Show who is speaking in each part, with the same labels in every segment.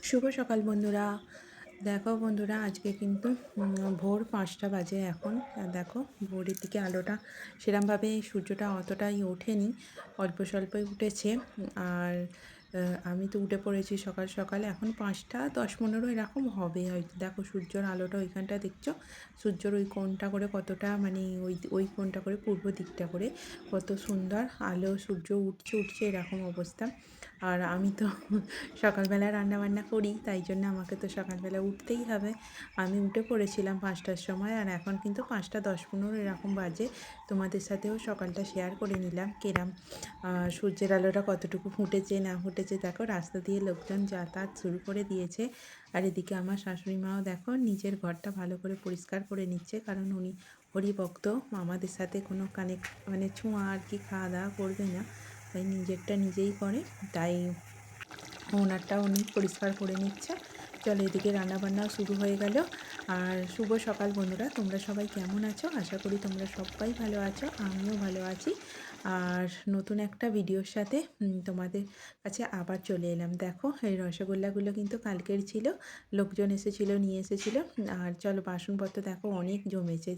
Speaker 1: শুভ সকাল বন্ধুরা। দেখো বন্ধুরা, আজকে কিন্তু ভোর 5টা বাজে এখন। দেখো ভোরের দিকে আলোটা সেরমভাবে, সূর্যটা অতটাই ওঠেনি, অল্প স্বল্পই উঠেছে। আর আমি তো উঠে পড়েছি সকাল সকাল, এখন 5টা 10-15 এরকম হবে হয়তো। দেখো সূর্যের আলোটা ওইখানটা দেখছো, সূর্যের ওই কোণটা করে কতটা, মানে ওই ওই কোণটা করে পূর্ব দিকটা করে কত সুন্দর আলো, সূর্য উঠছে উঠছে এরকম অবস্থা। আর আমি তো সকালবেলা রান্নাবান্না করি, তাই জন্য আমাকে তো সকালবেলা উঠতেই হবে। আমি উঠে পড়েছিলাম 5টার সময়, আর এখন কিন্তু 5টা 10-15 এরকম বাজে। তোমাদের সাথেও সকালটা শেয়ার করে নিলাম কেরাম সূর্যের আলোটা কতটুকু ফুটেছে না ফুটেছে। দেখো রাস্তা দিয়ে লোকজন যাতায়াত শুরু করে দিয়েছে। আর এদিকে আমার শাশুড়ি মাও দেখো নিজের ঘরটা ভালো করে পরিষ্কার করে নিচ্ছে, কারণ উনি হরিভক্ত, আমাদের সাথে কোনো মানে ছোঁয়া আর কি খাওয়া দাওয়া করবে না, তাই নিজেরটা নিজেই করে। তাই ওনারটা উনি পরিষ্কার করে নিচ্ছে। চলো এদিকে রান্নাবান্নাও শুরু হয়ে গেল। আর শুভ সকাল বন্ধুরা, তোমরা সবাই কেমন আছো? আশা করি তোমরা সবাই ভালো আছো, আমিও ভালো আছি। আর নতুন একটা ভিডিওর সাথে তোমাদের কাছে আবার চলে এলাম। দেখো এই রসগোল্লাগুলো কিন্তু কালকের ছিল, লোকজন এসেছিলো নিয়ে এসেছিলো। আর চলো বাসনপত্র দেখো অনেক জমেছে।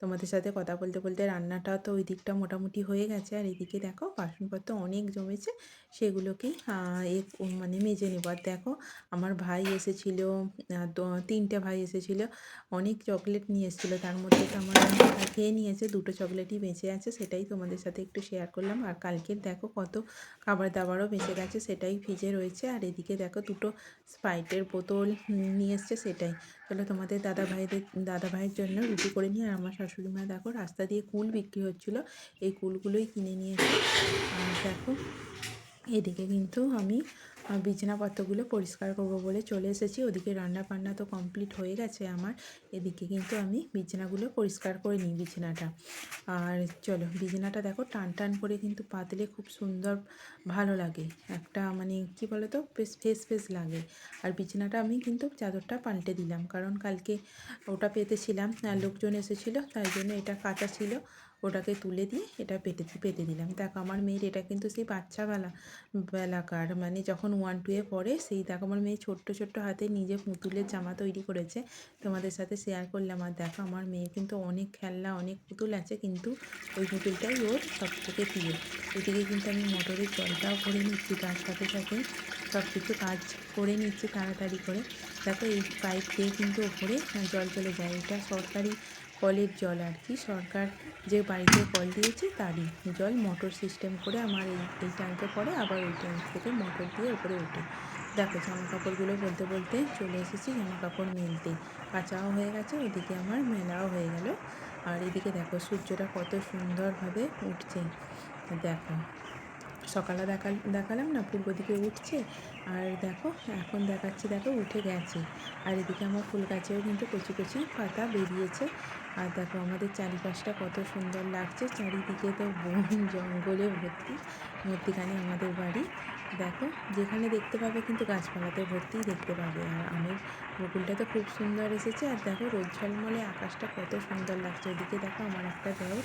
Speaker 1: তোমাদের সাথে কথা বলতে বলতে রান্নাটা তো ওই দিকটা মোটামুটি হয়ে গেছে, আর এদিকে দেখো বাসনপত্র অনেক জমেছে, সেগুলোকেই মানে মেজে নেব। আর দেখো আমার ভাই এসেছিলো, 3টে ভাই এসেছিলো, অনেক চকলেট নিয়ে এসেছিলো। তার মধ্যে তো আমার ভাই খেয়ে নিয়েছে, 2টো চকলেটই বেঁচে আছে, সেটাই তোমাদের সাথে একটু শেয়ার করলাম। আর কালকের দেখো কত খাবার দাবারও বেঁচে গেছে, সেটাই ফ্রিজে রয়েছে। আর এদিকে দেখো 2টো স্প্রাইটের বোতল নিয়ে এসছে, সেটাই। চলো তোমাদের দাদা ভাইয়ের জন্য রুটি করে নিয়ে। আর আমার শাশুড়ি মা দেখো রাস্তা দিয়ে কুল বিক্রি হচ্ছিলো, এই কুলগুলোই কিনে নিয়েছে। আর দেখো এদিকে কিন্তু আমি বিছানাপত্রগুলো পরিষ্কার করব বলে চলে এসেছি। ওদিকে রান্না বান্না তো কমপ্লিট হয়ে গেছে আমার, এদিকে কিন্তু আমি বিছানাগুলো পরিষ্কার করে নিই, বিছানাটা। আর চলো বিছানাটা দেখো টান টান করে কিন্তু পাতলে খুব সুন্দর ভালো লাগে, একটা মানে কি বলো তো, বেশ ফ্রেশ লাগে। আর বিছানাটা আমি কিন্তু চাদরটা পাল্টে দিলাম, কারণ কালকে ওটা পেতেছিলাম আর লোকজন এসেছিলো, তাই জন্য এটা কাঁচা ছিল, ওটাকে তুলে দিয়ে এটা পেতে দিলাম। দেখো আমার মেয়ের এটা কিন্তু সেই বেলাকার, মানে যখন 1-2 পড়ে, সেই দেখো আমার মেয়ে ছোট্ট ছোট্ট হাতে নিজে পুতুলের জামা তৈরি করেছে, তোমাদের সাথে শেয়ার করলাম। আর দেখো আমার মেয়ে কিন্তু অনেক খেলনা, অনেক পুতুল আছে, কিন্তু ওই পুতুলটাই ওর সব থেকে প্রিয়। এদিকে কিন্তু আমি মোটরের জলটাও ভরে নিচ্ছি, তার সাথে সাথে সব কিছু কাজ করে নিচ্ছি তাড়াতাড়ি করে। দেখো এই পাইপ দিয়ে কিন্তু ওপরে জল চলে যায়, এটা সরকারি কলের জল আর কি, সরকার যে বাড়িতে কল দিয়েছে তারই জল মোটর সিস্টেম করে আমার এই ট্যাঙ্কে পড়ে, আবার ওই ট্যাঙ্ক থেকে মোটর দিয়ে উপরে ওঠে। দেখো জামা কাপড়গুলো বলতে বলতে চলে এসেছি জামা কাপড় মেলতে, কাচাও হয়ে গেছে, ওদিকে আমার মেলাও হয়ে গেল। আর এদিকে দেখো সূর্যটা কত সুন্দরভাবে উঠছে। দেখো সকালে দেখালাম না পূর্ব দিকে উঠছে, আর দেখো এখন দেখাচ্ছি দেখো উঠে গেছে। আর এদিকে আমার ফুল গাছেও কিন্তু কচি কচি পাতা বেরিয়েছে। আর দেখো আমাদের চারিপাশটা কত সুন্দর লাগছে, চারিদিকে তো বন জঙ্গলে ভর্তি, মধ্যিখানে আমাদের বাড়ি। দেখো যেখানে দেখতে পাবে কিন্তু গাছপালাতে ভর্তি দেখতে পাবে। আর আমের বকুলটা তো খুব সুন্দর এসেছে। আর দেখো রোদ ঝলমলে আকাশটা কত সুন্দর লাগছে। ওদিকে দেখো আমার একটা দেওর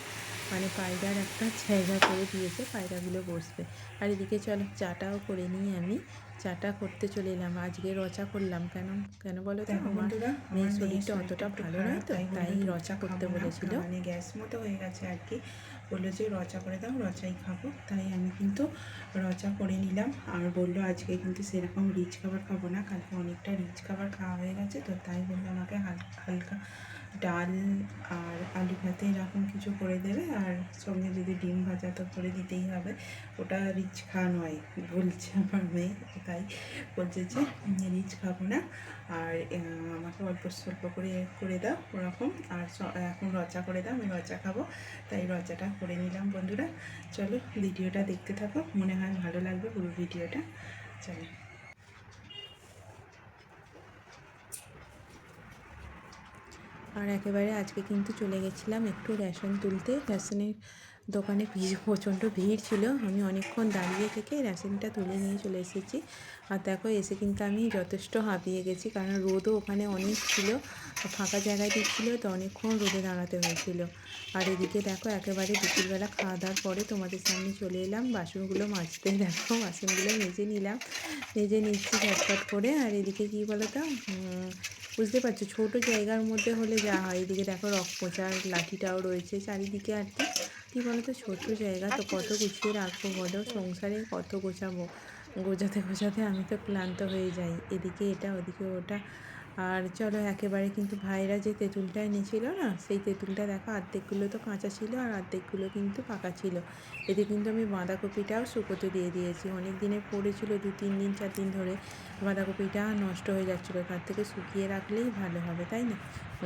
Speaker 1: মানে পায়রার একটা জায়গা করে দিয়েছে, পায়রাগুলো বসবে। আর এদিকে চলো চাটাও করে নিই, আমি চাটা করতে চলে এলাম। আজকে রচা করলাম, কেন কেন বলো তো, আমার মেয়ের শরীরটা অতটা ভালো নয়, তো তাই রচা করতে বলেছিল, মানে গ্যাস মতো হয়ে গেছে আর কি, বললো যে রচা করে দাও, রচাই খাবো। তাই আমি কিন্তু রচা করে নিলাম। আর বললো আজকে কিন্তু সেরকম রিচ খাবার খাবো না, কালকে অনেকটা রিচ খাবার খাওয়া হয়ে গেছে, তো তাই বললো আমাকে হালকা হালকা ডাল আর আলু ভাতে এরকম কিছু করে দেবে, আর সঙ্গে যদি ডিম ভাজা তো করে দিতেই হবে, ওটা রিচ খাওয়া নয় বলছে আমার মেয়ে, তাই বলছে যে রিচ খাবো না, আর আমাকে অল্প স্বল্প করে করে দাও ওরকম, আর এখন রচা করে দাও, আমি রচা খাবো, তাই রচাটা করে নিলাম। বন্ধুরা চলো ভিডিওটা দেখতে থাকো, মনে হয় ভালো লাগবে পুরো ভিডিওটা, চলো। আর একেবারে আজকে কিন্তু চলে গেছিলাম একটু রেশন তুলতে, রেশনের দোকানে প্রচণ্ড ভিড় ছিল। আমি অনেকক্ষণ দাঁড়িয়ে থেকে রেশনটা তুলে নিয়ে চলে এসেছি। আর দেখো এসে কিন্তু আমি যথেষ্ট হাঁপিয়ে গেছি, কারণ রোদও ওখানে অনেক ছিল, ফাঁকা জায়গায় দিচ্ছিলো তো অনেকক্ষণ রোদে দাঁড়াতে হয়েছিল। আর এদিকে দেখো একেবারে দুপুরবেলা খাওয়া দাওয়ার পরে তোমাদের সামনে চলে এলাম বাসনগুলো মাজতে। দেখো বাসনগুলো মেজে নিলাম, মেজে নিচ্ছি ঝটপট করে। আর এদিকে কী বলো তো, বুঝতে পারছো ছোটো জায়গার মধ্যে হলে যা হয়। এদিকে দেখো রক পোচার লাঠিটাও রয়েছে চারিদিকে। আর কী বলো তো, ছোটো জায়গা তো কত গুছিয়ে রাখবো বলো, সংসারে কত গোছাবো। গোছাতে গোছাতে আমি তো ক্লান্ত হয়ে যাই, এদিকে এটা ওদিকে ওটা। আর চলো একেবারে কিন্তু ভাইরা যে তেঁতুলটা এনেছিল না, সেই তেঁতুলটা দেখো অর্ধেকগুলো তো কাঁচা ছিল আর অর্ধেকগুলো কিন্তু পাকা ছিল। এতে কিন্তু আমি বাঁধাকপিটাও শুকোতে দিয়ে দিয়েছি, অনেক দিনে পড়েছিল 2-3 দিন 4 দিন ধরে। বাঁধাকপিটা নষ্ট হয়ে যাচ্ছিলো, তার থেকে শুকিয়ে রাখলেই ভালো হবে, তাই না?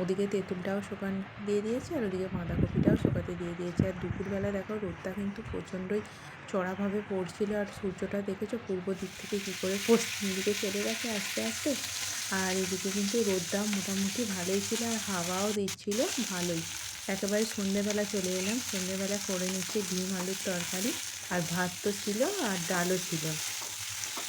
Speaker 1: ওদিকে তেঁতুলটাও শুকান দিয়ে দিয়েছি আর ওদিকে বাঁধাকপিটাও শুকাতে দিয়ে দিয়েছি। আর দুপুরবেলা দেখো রোদটা কিন্তু প্রচণ্ডই চড়াভাবে পড়ছিল। আর সূর্যটা দেখেছো পূর্ব দিক থেকে কী করে পশ্চিম দিকে চলে গেছে আস্তে আস্তে। আর এদিকে কিন্তু রোদটা মোটামুটি ভালোই ছিল আর হাওয়াও দিচ্ছিল ভালোই। একেবারে সন্ধ্যেবেলা চলে এলাম, সন্ধ্যেবেলা করে নিচ্ছে ডিম আলুর তরকারি। আর ভাত তো ছিল আর ডালও ছিল,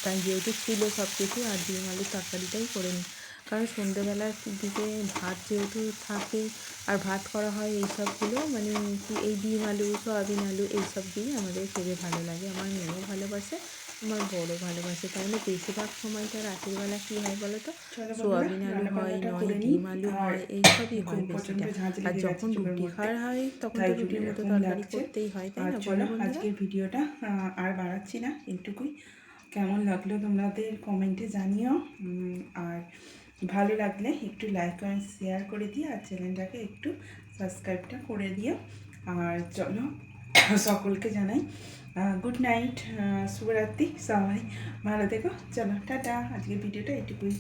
Speaker 1: তাই যেহেতু ছিল সব কিছু আর ডিম আলুর তরকারিটাই করে নিই। কারণ সন্ধ্যেবেলার দিকে ভাত যেহেতু থাকে আর ভাত করা হয় এই সবগুলো মানে কি এই ডিম আলু সয়াবিন আলু এইসব দিয়েই আমাদের খেতে ভালো লাগে। আমার মেয়েও ভালোবাসে, আমার বড়ও ভালোবাসে। তাহলে বেশিরভাগ সময়টা রাতের বেলা কী হয় বলো তো, সোয়াবিন আলু হয়, নয় ডিম আলু হয়, এইসবই হয় বেশিটা। আর যখন রুটি খাওয়ার হয় তখন তো রুটির মতো তরকারি করতেই হয়, তাই না বলো বন্ধুরা?
Speaker 2: আজকের ভিডিওটা আর বাড়াচ্ছি না, এইটুকুই। কেমন লাগলো তোমাদের কমেন্টে জানিও। আর ভালো লাগলে একটু লাইক কমেন্ট শেয়ার করে দিও আর চ্যানেলটাকে একটু সাবস্ক্রাইবটা করে দিও। আর চলো সকলকে জানাই গুড নাইট, শুভরাত্রি, সবাই ভালো থেকো। চলো টাটা, আজকের ভিডিওটা এইটুকুই।